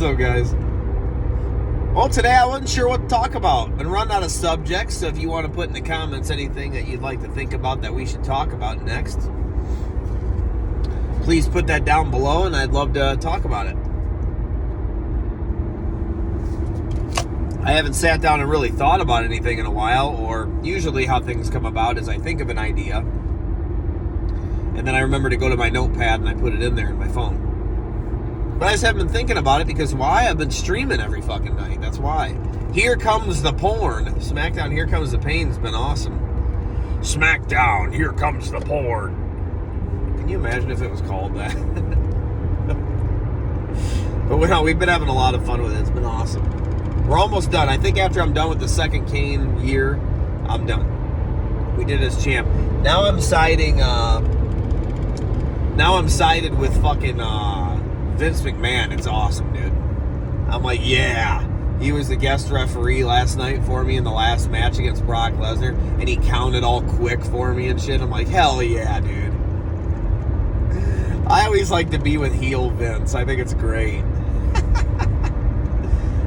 What's up, guys? Well, today I wasn't sure what to talk about. Been running out of subjects, so if you want to put in the comments anything that you'd like to think about that we should talk about next, please put that down below, and I'd love to talk about it. I haven't sat down and really thought about anything in a while, or usually how things come about is I think of an idea, and then I remember to go to my notepad and I put it in there in my phone. But I just haven't been thinking about it because why? I've been streaming every fucking night. That's why. Here Comes the Porn. SmackDown Here Comes the Pain's been awesome. SmackDown Here Comes the Porn. Can you imagine if it was called that? But we've been having a lot of fun with it. It's been awesome. We're almost done. I think after I'm done with the second Kane year, I'm done. We did it as champ. Now I'm siding. Now I'm sided with fucking Vince McMahon. It's awesome, dude. I'm like, yeah. He was the guest referee last night for me in the last match against Brock Lesnar, and he counted all quick for me and shit. I'm like, hell yeah, dude. I always like to be with heel Vince. I think it's great.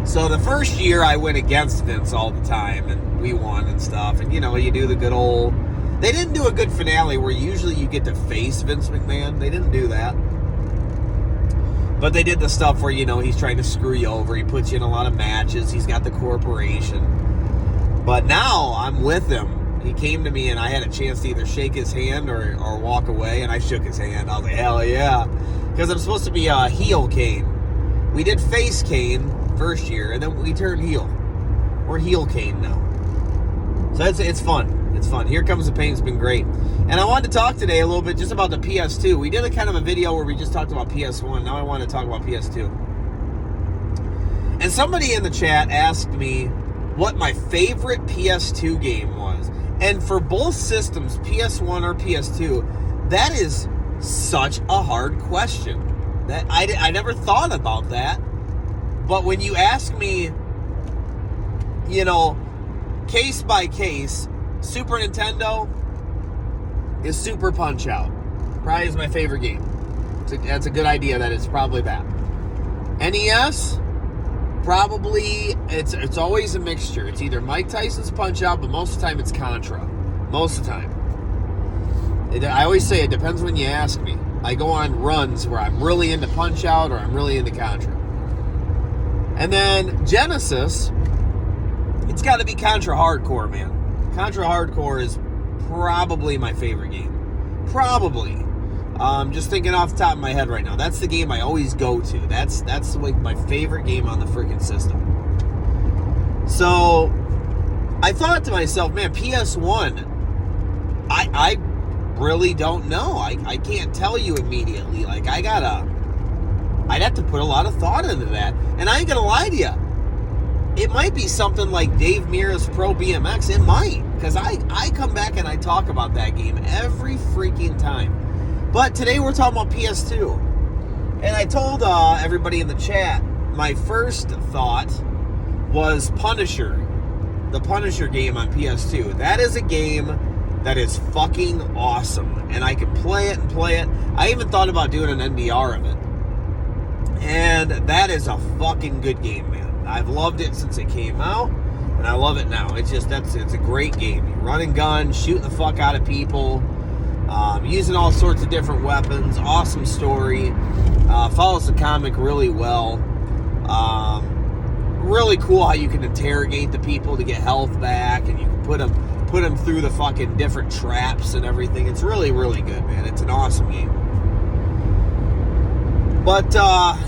So the first year I went against Vince all the time, and we won and stuff. And, you know, you do the good old... They didn't do a good finale where usually you get to face Vince McMahon. They didn't do that. But they did the stuff where, you know, he's trying to screw you over. He puts you in a lot of matches. He's got the corporation. But now I'm with him. He came to me and I had a chance to either shake his hand or walk away. And I shook his hand. I was like, hell yeah. Because I'm supposed to be a heel Kane. We did face Kane first year, and then we turned heel. We're heel Kane now. So it's fun. It's fun. Here Comes the Pain's been great. And I wanted to talk today a little bit just about the PS2. We did a kind of a video where we just talked about PS1. Now I want to talk about PS2. And somebody in the chat asked me what my favorite PS2 game was. And for both systems, PS1 or PS2, that is such a hard question. That I never thought about that. But when you ask me, you know, case by case, Super Nintendo is Super Punch-Out. Probably is my favorite game. That's a good idea that it's probably that. NES, probably, it's always a mixture. It's either Mike Tyson's Punch-Out, but most of the time it's Contra. Most of the time. I always say it depends when you ask me. I go on runs where I'm really into Punch-Out or I'm really into Contra. And then Genesis, it's got to be Contra Hardcore, man. Contra Hardcore is probably my favorite game. Probably. Just thinking off the top of my head right now. That's the game I always go to. That's like my favorite game on the freaking system. So I thought to myself, man, PS1, I really don't know. I can't tell you immediately. Like, I'd have to put a lot of thought into that. And I ain't gonna lie to you. It might be something like Dave Mirra's Pro BMX. It might. Because I come back and I talk about that game every freaking time. But today we're talking about PS2. And I told everybody in the chat, my first thought was Punisher. The Punisher game on PS2. That is a game that is fucking awesome. And I can play it and play it. I even thought about doing an NDR of it. And that is a fucking good game, man. I've loved it since it came out, and I love it now. It's a great game. You run and gun, shooting the fuck out of people, using all sorts of different weapons. Awesome story. Follows the comic really well. Really cool how you can interrogate the people to get health back, and you can put them through the fucking different traps and everything. It's really, really good, man. It's an awesome game. But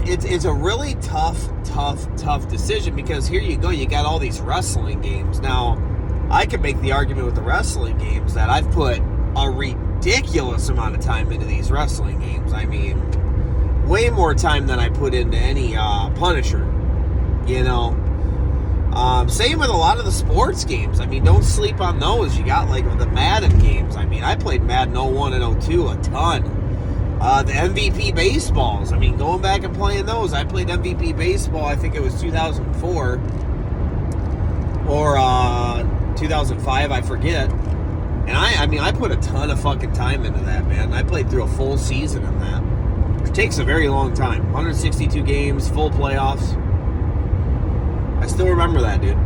it's a really tough decision because here you go, you got all these wrestling games. Now, I could make the argument with the wrestling games that I've put a ridiculous amount of time into these wrestling games. I mean, way more time than I put into any Punisher, you know. Same with a lot of the sports games. I mean, don't sleep on those. You got like the Madden games. I mean, I played Madden 01 and 02 a ton. The MVP baseballs. I mean, going back and playing those. I played MVP baseball, I think it was 2004 or 2005, I forget. And I put a ton of fucking time into that, man. I played through a full season in that. It takes a very long time. 162 games, full playoffs. I still remember that, dude.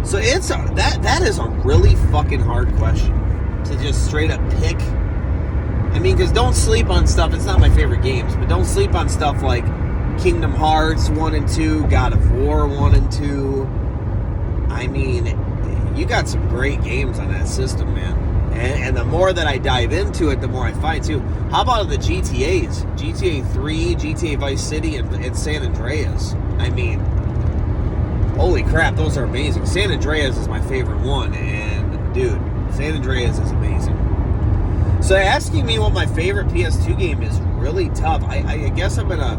So that is a really fucking hard question to just straight up pick. I mean, because don't sleep on stuff. It's not my favorite games, but don't sleep on stuff like Kingdom Hearts 1 and 2, God of War 1 and 2. I mean, you got some great games on that system, man. And the more that I dive into it, the more I find, too. How about the GTAs? GTA 3, GTA Vice City, and San Andreas. I mean, holy crap, those are amazing. San Andreas is my favorite one. And, dude, San Andreas is amazing. So asking me what my favorite PS2 game is really tough. I guess I'm going to,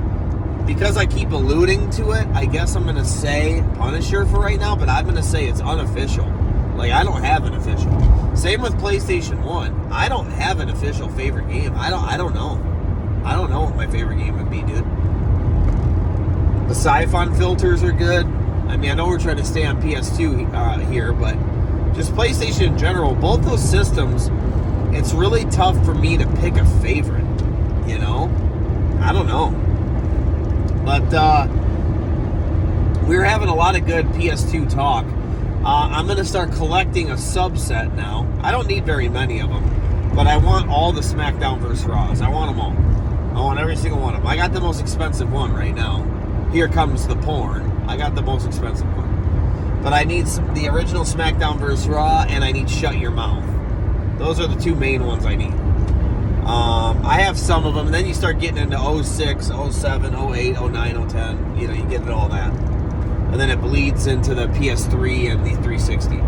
because I keep alluding to it, I guess I'm going to say Punisher for right now, but I'm going to say it's unofficial. Like, I don't have an official. Same with PlayStation 1. I don't have an official favorite game. I don't know. I don't know what my favorite game would be, dude. The Sci-Fi filters are good. I mean, I know we're trying to stay on PS2 here, but just PlayStation in general, both those systems, it's really tough for me to pick a favorite, you know? I don't know. But we were having a lot of good PS2 talk. I'm going to start collecting a subset now. I don't need very many of them, but I want all the SmackDown vs. Raws. I want them all. I want every single one of them. I got the most expensive one right now. Here comes the porn. I got the most expensive one. But I need the original SmackDown vs. Raw, and I need Shut Your Mouth. Those are the two main ones I need. I have some of them, and then you start getting into 06, 07, 08, 09, 010. You know, you get into all that. And then it bleeds into the PS3 and the 360.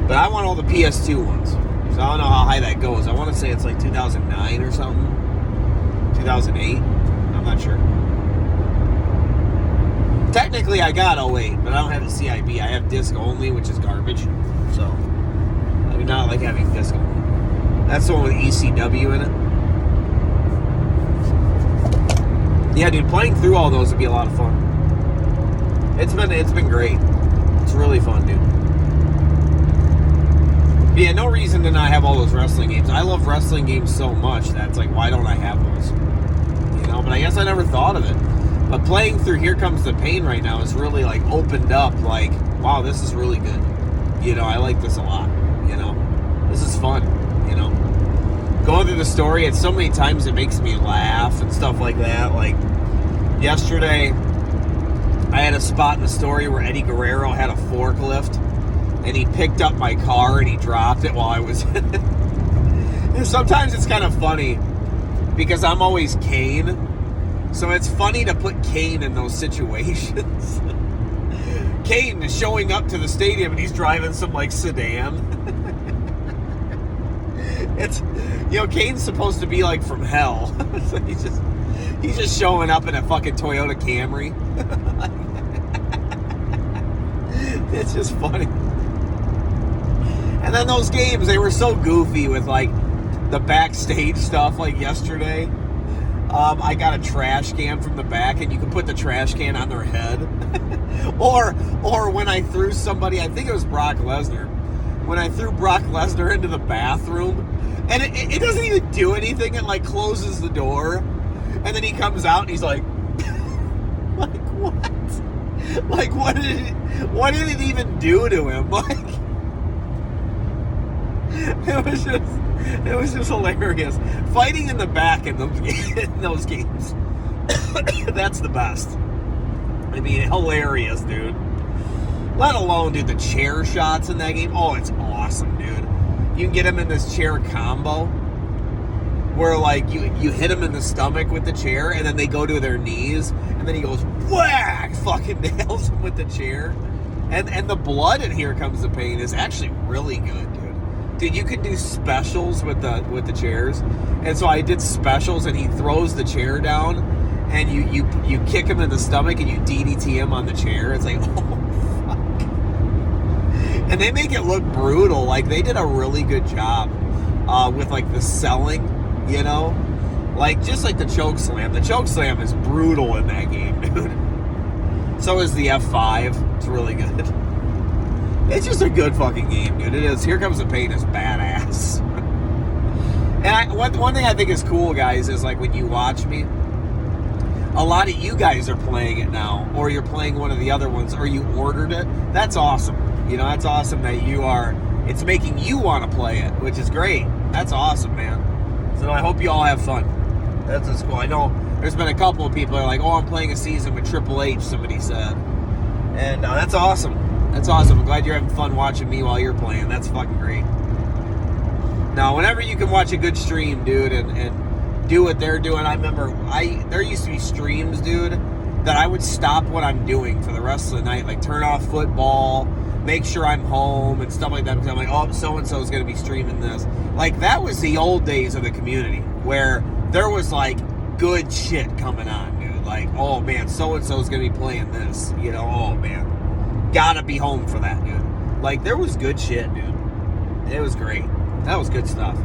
But I want all the PS2 ones. So I don't know how high that goes. I want to say it's like 2009 or something. 2008. I'm not sure. Technically, I got 08, but I don't have a CIB. I have disc only, which is garbage. So, I do not like having disc only. That's the one with ECW in it. Yeah, dude, playing through all those would be a lot of fun. It's been great. It's really fun, dude. But yeah, no reason to not have all those wrestling games. I love wrestling games so much that it's like, why don't I have those? You know, but I guess I never thought of it. But playing through Here Comes the Pain right now is really like opened up like, wow, this is really good. You know, I like this a lot. You know, this is fun. You know, going through the story, it's so many times it makes me laugh and stuff like that. Like yesterday, I had a spot in the story where Eddie Guerrero had a forklift and he picked up my car and he dropped it while I was in it. And sometimes it's kind of funny because I'm always Kane. So it's funny to put Kane in those situations. Kane is showing up to the stadium and he's driving some like sedan. It's, you know, Kane's supposed to be like from hell. So he's just showing up in a fucking Toyota Camry. It's just funny. And then those games, they were so goofy with like the backstage stuff. Like yesterday, I got a trash can from the back, and you could put the trash can on their head. or when I threw somebody, I think it was Brock Lesnar, when I threw Brock Lesnar into the bathroom, and it doesn't even do anything. It like closes the door, and then he comes out and he's like, like what? Like what did it even do to him? Like it was just hilarious. Fighting in the back in those games. That's the best. I mean, hilarious, dude. Let alone, dude, the chair shots in that game. Oh, it's awesome, dude. You can get him in this chair combo where, like, you hit him in the stomach with the chair, and then they go to their knees, and then he goes, whack! Fucking nails him with the chair. And the blood in Here Comes the Pain is actually really good, dude. Dude, you can do specials with the chairs. And so I did specials, and he throws the chair down, and you kick him in the stomach, and you DDT him on the chair. It's like, oh, fuck. And they make it look brutal. Like, they did a really good job with, like, the selling, you know? Like, just like the choke slam. The choke slam is brutal in that game, dude. So is the F5. It's really good. It's just a good fucking game, dude. It is. Here Comes the Pain is badass. And one thing I think is cool, guys, is like when you watch me, a lot of you guys are playing it now, or you're playing one of the other ones, or you ordered it. That's awesome. You know, that's awesome that it's making you want to play it, which is great. That's awesome, man. So I hope you all have fun. That's just cool. I know there's been a couple of people that are like, oh, I'm playing a season with Triple H, somebody said. And that's awesome. That's awesome. I'm glad you're having fun watching me while you're playing. That's fucking great. Now, whenever you can watch a good stream, dude, and do what they're doing, I remember there used to be streams, dude, that I would stop what I'm doing for the rest of the night, like turn off football, make sure I'm home and stuff like that, because I'm like, oh, so-and-so is going to be streaming this. Like, that was the old days of the community, where there was, like, good shit coming on, dude. Like, oh, man, so-and-so is going to be playing this. You know, oh, man. Gotta be home for that, dude. Like, there was good shit, dude. It was great. That was good stuff.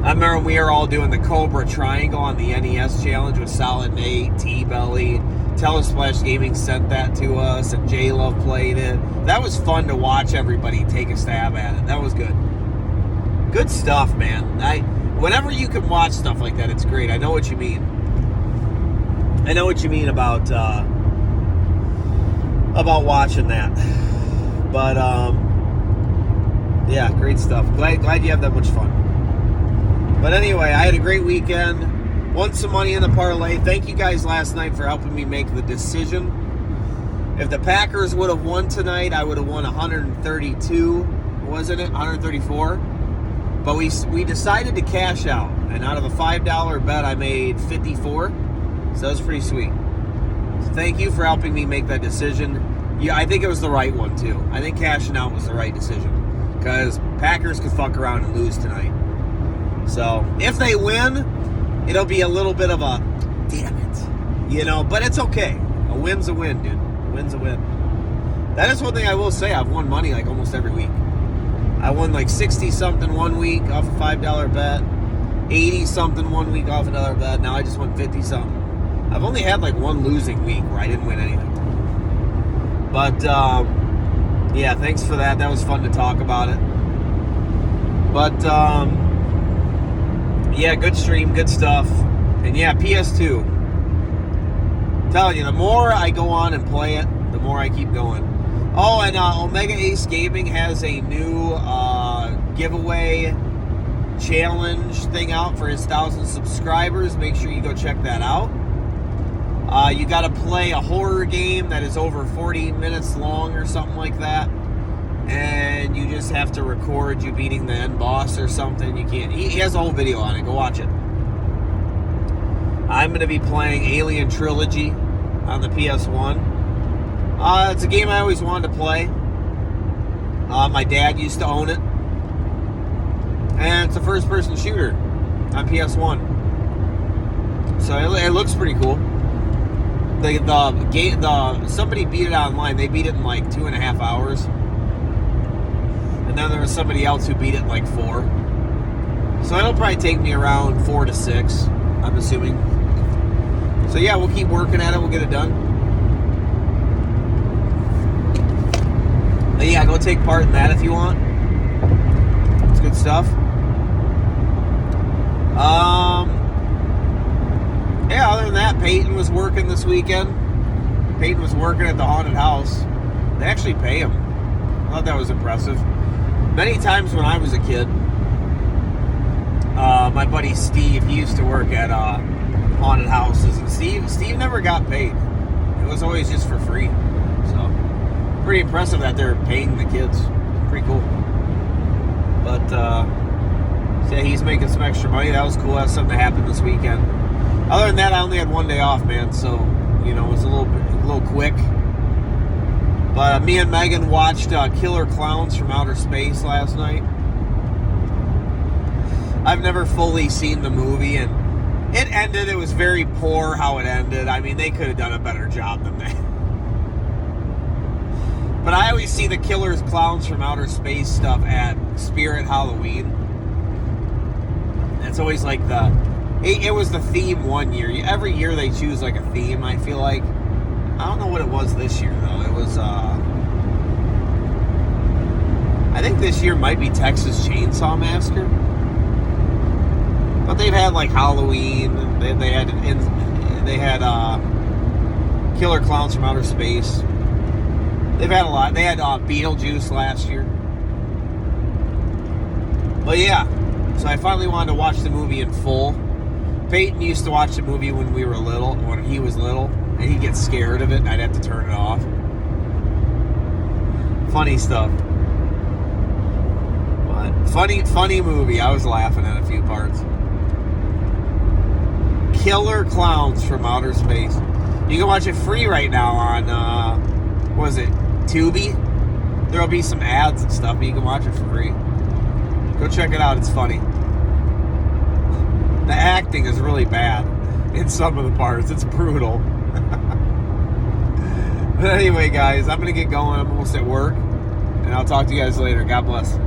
I remember we were all doing the Cobra Triangle on the NES challenge with Solid Nate, T-Belly. Telesplash Gaming sent that to us, and J-Love played it. That was fun to watch everybody take a stab at it. That was good. Good stuff, man. Whenever you can watch stuff like that, it's great. I know what you mean. I know what you mean about watching that. But yeah, great stuff. Glad you have that much fun. But anyway, I had a great weekend. Won some money in the parlay. Thank you guys last night for helping me make the decision. If the Packers would have won tonight, I would have won 132, wasn't it? 134. But we decided to cash out. And out of a $5 bet, I made 54. So that was pretty sweet. So thank you for helping me make that decision. Yeah, I think it was the right one, too. I think cashing out was the right decision. Because Packers could fuck around and lose tonight. So if they win, it'll be a little bit of a, damn it, you know, but it's okay. A win's a win, dude. A win's a win. That is one thing I will say. I've won money like almost every week. I won like 60-something one week off a $5 bet, 80-something one week off another bet. Now I just won 50-something. I've only had like one losing week where I didn't win anything. But, yeah, thanks for that. That was fun to talk about it. But, yeah, good stream, good stuff. And yeah, PS2. I'm telling you, the more I go on and play it, the more I keep going. Oh, and Omega Ace Gaming has a new giveaway challenge thing out for his 1,000 subscribers. Make sure you go check that out. You got to play a horror game that is over 40 minutes long or something like that. And you just have to record you beating the end boss or something. You can't. He has a whole video on it. Go watch it. I'm going to be playing Alien Trilogy on the PS1. It's a game I always wanted to play. My dad used to own it. And it's a first-person shooter on PS1. So it looks pretty cool. Somebody beat it online. They beat it in like 2.5 hours. And then there was somebody else who beat it in like 4. So it'll probably take me around 4 to 6, I'm assuming. So yeah, we'll keep working at it. We'll get it done. But yeah, go take part in that if you want. It's good stuff. Yeah, other than that, Peyton was working this weekend. Peyton was working at the haunted house. They actually pay him. I thought that was impressive. Many times when I was a kid, my buddy Steve, he used to work at haunted houses, and Steve never got paid. It was always just for free. So pretty impressive that they're paying the kids. Pretty cool. But yeah, he's making some extra money. That was cool. That's something that happened this weekend. Other than that, I only had one day off, man. So you know, it was a little quick. But me and Megan watched Killer Clowns from Outer Space last night. I've never fully seen the movie, and it ended. It was very poor how it ended. I mean, they could have done a better job than that. But I always see the Killer Clowns from Outer Space stuff at Spirit Halloween. It's always like it was the theme one year. Every year they choose like a theme, I feel like. I don't know what it was this year, though. It was, I think this year might be Texas Chainsaw Massacre. But they've had like Halloween. They had Killer Clowns from Outer Space. They've had a lot. They had Beetlejuice last year. But yeah, so I finally wanted to watch the movie in full. Peyton used to watch the movie when we were little, when he was little, and he'd get scared of it, and I'd have to turn it off. Funny stuff. But funny movie. I was laughing at a few parts. Killer Clowns from Outer Space. You can watch it free right now on, what is it, Tubi? There'll be some ads and stuff, but you can watch it for free. Go check it out. It's funny. The acting is really bad in some of the parts. It's brutal. But anyway, guys, I'm going to get going. I'm almost at work. And I'll talk to you guys later. God bless.